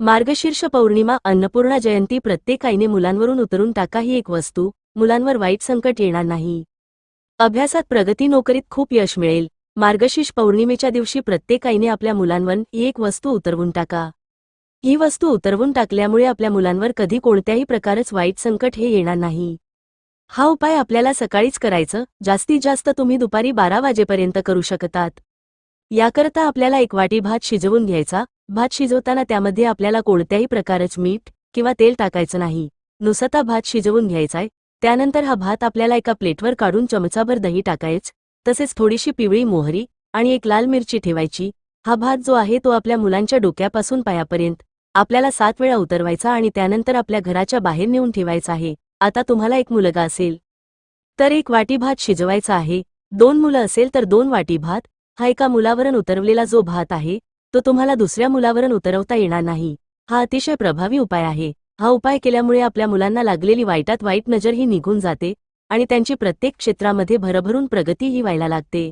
मार्गशीर्ष पौर्णिमा, अन्नपूर्णा जयंती. प्रत्येक आईने मुलांवरून उतरून टाका ही एक वस्तू. मुलांवर वाईट संकट येणार नाही. अभ्यासात प्रगती, नोकरीत खूप यश मिळेल. मार्गशीर्ष पौर्णिमेच्या दिवशी प्रत्येक आईने आपल्या मुलांवर ही एक वस्तू उतरवून टाका. ही वस्तू उतरवून टाकल्यामुळे आपल्या मुलांवर कधी कोणत्याही प्रकारच वाईट संकट हे येणार नाही. हा उपाय आपल्याला सकाळीच करायचं. जास्तीत जास्त तुम्ही दुपारी 12 वाजेपर्यंत करू शकतात. याकरता आपल्याला एक वाटी भात शिजवून घ्यायचा. भात शिजवताना त्यामध्ये आपल्याला कोणत्याही प्रकारच मीठ किंवा तेल टाकायचं नाही. नुसता भात शिजवून घ्यायचाय. त्यानंतर हा भात आपल्याला एका प्लेटवर काढून चमचाभर दही टाकायचं. तसेच थोडीशी पिवळी मोहरी आणि एक लाल मिरची ठेवायची. हा भात जो आहे तो आपल्या मुलांच्या डोक्यापासून पायापर्यंत आपल्याला 7 वेळा उतरवायचा आणि त्यानंतर आपल्या घराच्या बाहेर नेऊन ठेवायचा आहे. आता तुम्हाला एक मुलगा असेल तर 1 वाटी भात शिजवायचा आहे. 2 मुलं असेल तर 2 वाटी भात. हा एका मुलावरून उतरवलेला जो भात आहे तो तुम्हाला दुसऱ्या मुलावरून उतरवता येणार नाही. हा अतिशय प्रभावी उपाय आहे. हा उपाय केल्यामुळे आपल्या मुलांना लागलेली वाईटात वाईट नजर ही निघून जाते आणि त्यांची प्रत्येक क्षेत्रामध्ये भरभरून प्रगती ही व्हायला लागते.